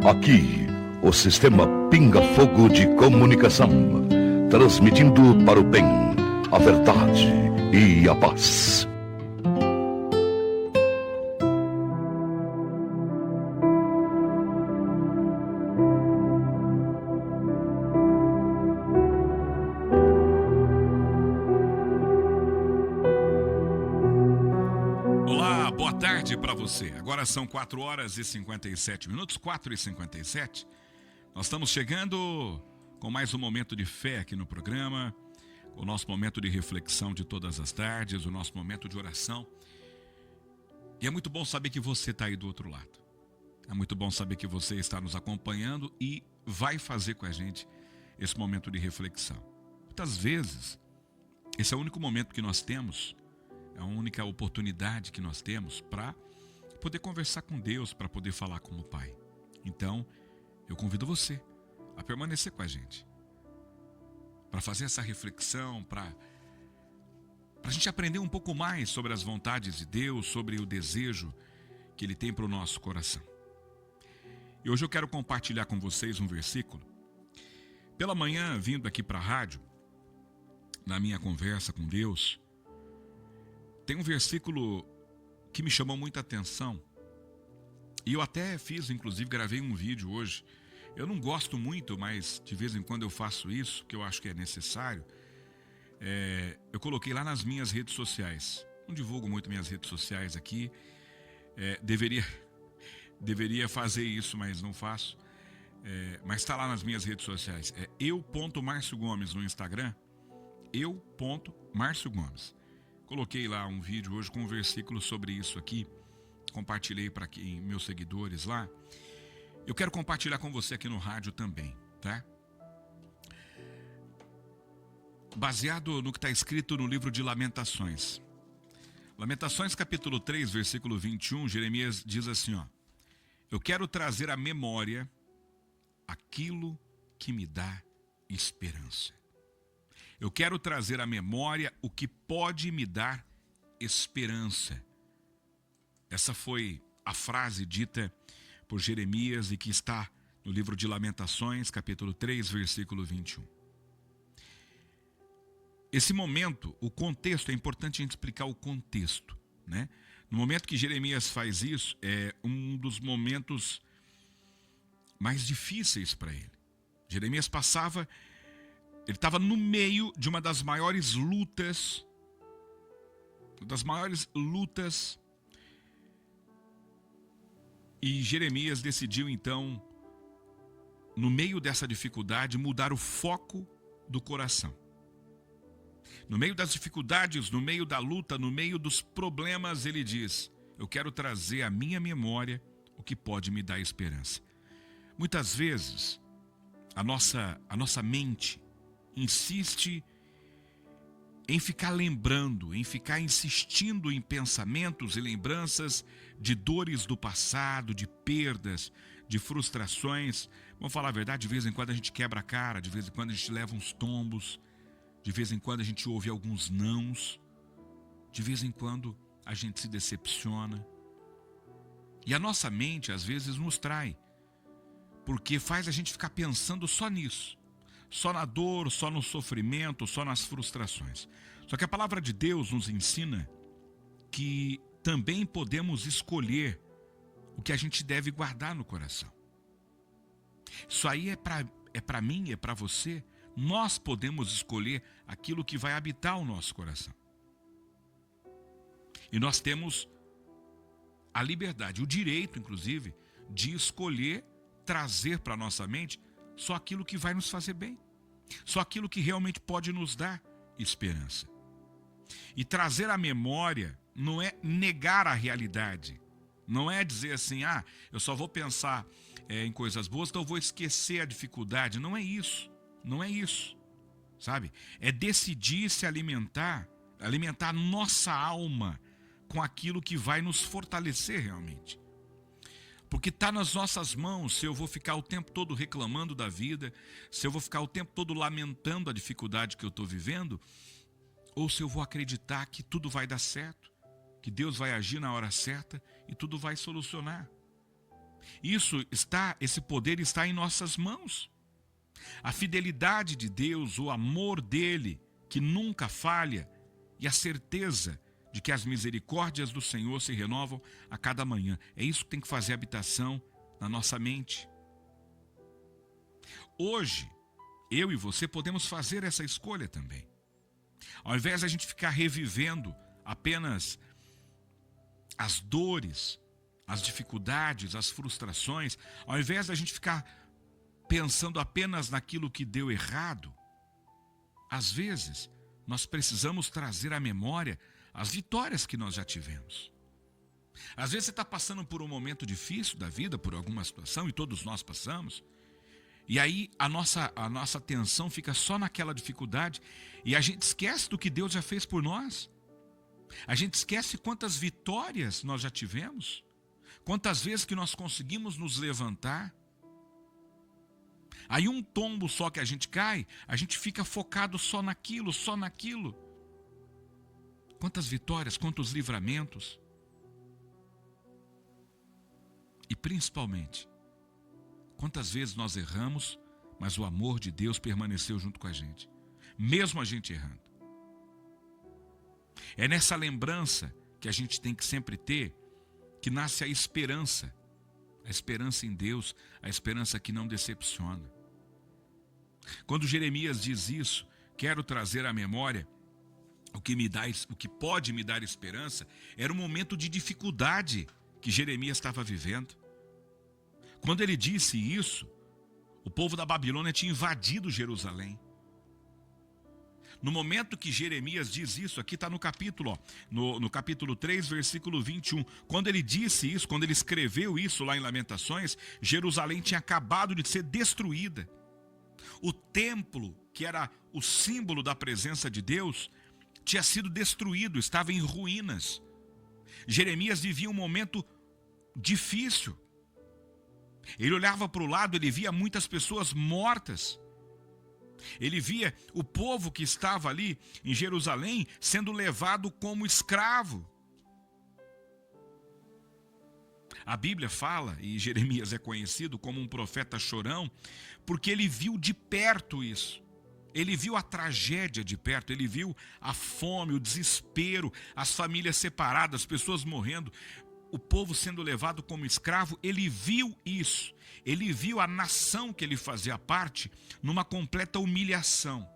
Aqui, o sistema Pinga Fogo de Comunicação, transmitindo para o bem, a verdade e a paz. Olá, boa tarde para você. Agora são 4 horas e 57 minutos, 4h57. Nós estamos chegando com mais um momento de fé aqui no programa, o nosso momento de reflexão de todas as tardes, o nosso momento de oração. E é muito bom saber que você está aí do outro lado. É muito bom saber que você está nos acompanhando e vai fazer com a gente esse momento de reflexão. Muitas vezes, esse é o único momento que nós temos, é a única oportunidade que nós temos para poder conversar com Deus, para poder falar com o Pai. Então, eu convido você a permanecer com a gente, para fazer essa reflexão, para a gente aprender um pouco mais sobre as vontades de Deus, sobre o desejo que Ele tem para o nosso coração. E hoje eu quero compartilhar com vocês um versículo. Pela manhã, vindo aqui para a rádio, na minha conversa com Deus, tem um versículo que me chamou muita atenção. E eu até fiz, inclusive, gravei um vídeo hoje. Eu não gosto muito, mas de vez em quando eu faço isso, que eu acho que é necessário. Eu coloquei lá nas minhas redes sociais. Não divulgo muito minhas redes sociais aqui. Deveria fazer isso, mas não faço. Mas está lá nas minhas redes sociais. É eu.Márcio Gomes no Instagram. eu.Márcio Gomes. Coloquei lá um vídeo hoje com um versículo sobre isso aqui. Compartilhei para meus seguidores lá. Eu quero compartilhar com você aqui no rádio também, tá? Baseado no que está escrito no livro de Lamentações. Lamentações capítulo 3, versículo 21, Jeremias diz assim, ó. Eu quero trazer à memória aquilo que me dá esperança. Eu quero trazer à memória o que pode me dar esperança. Essa foi a frase dita por Jeremias e que está no livro de Lamentações, capítulo 3, versículo 21. Esse momento, o contexto, é importante a gente explicar o contexto, né? No momento que Jeremias faz isso, é um dos momentos mais difíceis para ele. Jeremias ele estava no meio de uma das maiores lutas, e Jeremias decidiu então, no meio dessa dificuldade, mudar o foco do coração. No meio das dificuldades, no meio da luta, no meio dos problemas, ele diz, eu quero trazer à minha memória o que pode me dar esperança. Muitas vezes, a nossa mente insiste em ficar lembrando, em ficar insistindo em pensamentos e lembranças de dores do passado, de perdas, de frustrações. Vamos falar a verdade, de vez em quando a gente quebra a cara, de vez em quando a gente leva uns tombos, de vez em quando a gente ouve alguns nãos, de vez em quando a gente se decepciona. E a nossa mente às vezes nos trai, porque faz a gente ficar pensando só nisso. Só na dor, só no sofrimento, só nas frustrações. Só que a palavra de Deus nos ensina que também podemos escolher o que a gente deve guardar no coração. Isso aí é para mim, é para você. Nós podemos escolher aquilo que vai habitar o nosso coração. E nós temos a liberdade, o direito, inclusive, de escolher trazer para a nossa mente só aquilo que vai nos fazer bem. Só aquilo que realmente pode nos dar esperança. E trazer à memória não é negar a realidade. Não é dizer assim, eu só vou pensar em coisas boas, então eu vou esquecer a dificuldade. Não é isso. Não é isso. Sabe? É decidir se alimentar a nossa alma com aquilo que vai nos fortalecer realmente. Porque está nas nossas mãos se eu vou ficar o tempo todo reclamando da vida, se eu vou ficar o tempo todo lamentando a dificuldade que eu estou vivendo, ou se eu vou acreditar que tudo vai dar certo, que Deus vai agir na hora certa e tudo vai solucionar. Esse poder está em nossas mãos. A fidelidade de Deus, o amor dele, que nunca falha, e a certeza de que as misericórdias do Senhor se renovam a cada manhã. É isso que tem que fazer habitação na nossa mente. Hoje, eu e você podemos fazer essa escolha também. Ao invés de a gente ficar revivendo apenas as dores, as dificuldades, as frustrações, ao invés de a gente ficar pensando apenas naquilo que deu errado, às vezes nós precisamos trazer à memória as vitórias que nós já tivemos. Às vezes você está passando por um momento difícil da vida, por alguma situação, e todos nós passamos, e aí a nossa atenção fica só naquela dificuldade, e a gente esquece do que Deus já fez por nós. A gente esquece quantas vitórias nós já tivemos, quantas vezes que nós conseguimos nos levantar. Aí um tombo só que a gente cai, a gente fica focado só naquilo, só naquilo. Quantas vitórias, quantos livramentos. E principalmente, quantas vezes nós erramos, mas o amor de Deus permaneceu junto com a gente, mesmo a gente errando. É nessa lembrança que a gente tem que sempre ter, que nasce a esperança em Deus, a esperança que não decepciona. Quando Jeremias diz isso, quero trazer à memória o que pode me dar esperança, era um momento de dificuldade que Jeremias estava vivendo. Quando ele disse isso, o povo da Babilônia tinha invadido Jerusalém. No momento que Jeremias diz isso, aqui está no capítulo, no capítulo 3, versículo 21. Quando ele disse isso, quando ele escreveu isso lá em Lamentações, Jerusalém tinha acabado de ser destruída. O templo, que era o símbolo da presença de Deus, tinha sido destruído, estava em ruínas. Jeremias vivia um momento difícil. Ele olhava para o lado, ele via muitas pessoas mortas. Ele via o povo que estava ali em Jerusalém sendo levado como escravo. A Bíblia fala, e Jeremias é conhecido como um profeta chorão, porque ele viu de perto isso. Ele viu a tragédia de perto, ele viu a fome, o desespero, as famílias separadas, as pessoas morrendo, o povo sendo levado como escravo. Ele viu isso, ele viu a nação que ele fazia parte numa completa humilhação.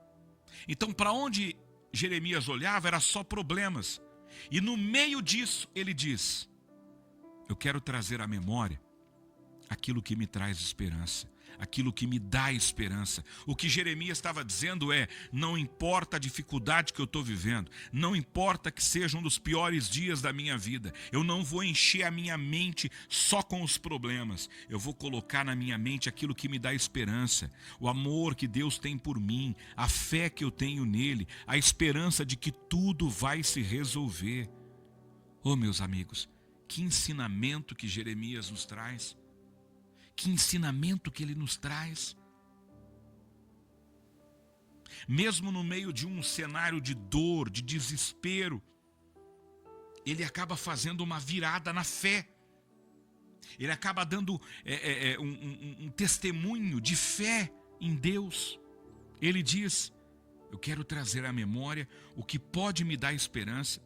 Então, para onde Jeremias olhava era só problemas, e no meio disso ele diz: eu quero trazer à memória aquilo que me traz esperança, aquilo que me dá esperança. O que Jeremias estava dizendo é: não importa a dificuldade que eu estou vivendo, não importa que seja um dos piores dias da minha vida, eu não vou encher a minha mente só com os problemas, eu vou colocar na minha mente aquilo que me dá esperança, o amor que Deus tem por mim, a fé que eu tenho nele, a esperança de que tudo vai se resolver. Oh, meus amigos, que ensinamento que Jeremias nos traz. Que ensinamento que ele nos traz. Mesmo no meio de um cenário de dor, de desespero, ele acaba fazendo uma virada na fé. Ele acaba dando um testemunho de fé em Deus. Ele diz: eu quero trazer à memória o que pode me dar esperança.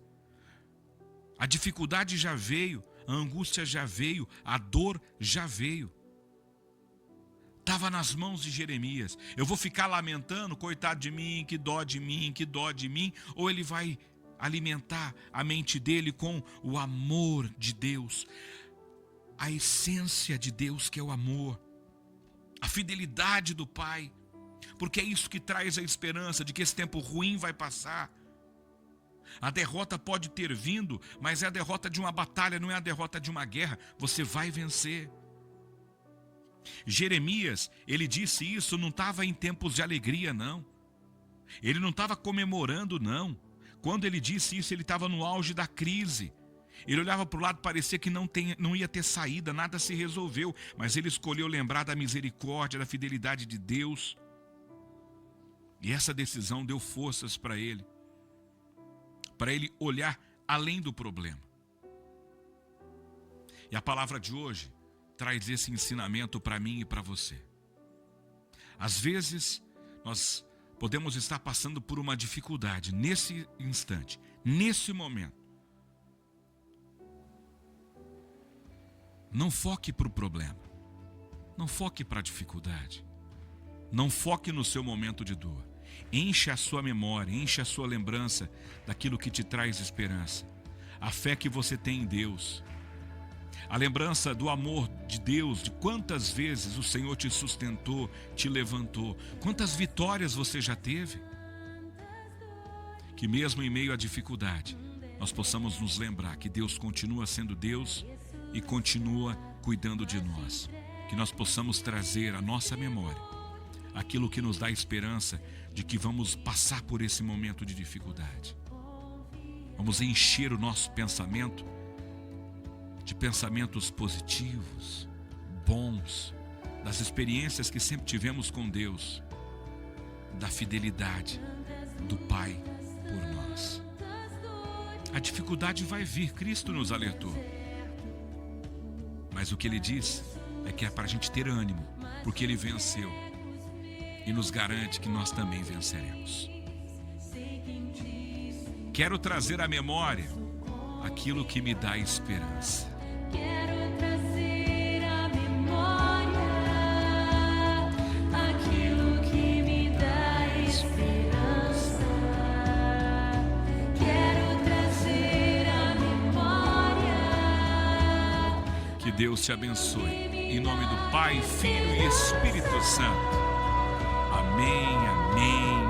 A dificuldade já veio, a angústia já veio, a dor já veio. Estava nas mãos de Jeremias. Eu vou ficar lamentando, coitado de mim, que dó de mim, que dó de mim, ou ele vai alimentar a mente dele com o amor de Deus, a essência de Deus, que é o amor, a fidelidade do Pai, porque é isso que traz a esperança de que esse tempo ruim vai passar. A derrota pode ter vindo, mas é a derrota de uma batalha, não é a derrota de uma guerra. Você vai vencer. Jeremias, ele disse isso, não estava em tempos de alegria, não. Ele não estava comemorando, não. Quando ele disse isso, ele estava no auge da crise. Ele olhava para o lado, parecia que não ia ter saída, nada se resolveu. Mas ele escolheu lembrar da misericórdia, da fidelidade de Deus. E essa decisão deu forças para ele olhar além do problema. E a palavra de hoje traz esse ensinamento para mim e para você. Às vezes, nós podemos estar passando por uma dificuldade nesse instante, nesse momento. Não foque para o problema. Não foque para a dificuldade. Não foque no seu momento de dor. Encha a sua memória, encha a sua lembrança daquilo que te traz esperança. A fé que você tem em Deus. A lembrança do amor de Deus, de quantas vezes o Senhor te sustentou, te levantou. Quantas vitórias você já teve. Que mesmo em meio à dificuldade, nós possamos nos lembrar que Deus continua sendo Deus e continua cuidando de nós. Que nós possamos trazer à nossa memória aquilo que nos dá esperança de que vamos passar por esse momento de dificuldade. Vamos encher o nosso pensamento de pensamentos positivos, bons, das experiências que sempre tivemos com Deus, da fidelidade do Pai por nós. A dificuldade vai vir, Cristo nos alertou. Mas o que Ele diz é que é para a gente ter ânimo, porque Ele venceu e nos garante que nós também venceremos. Quero trazer à memória aquilo que me dá esperança. Quero trazer à memória aquilo que me dá esperança. Quero trazer à memória. Que Deus te abençoe. Em nome do Pai, Filho e Espírito Santo. Amém, amém.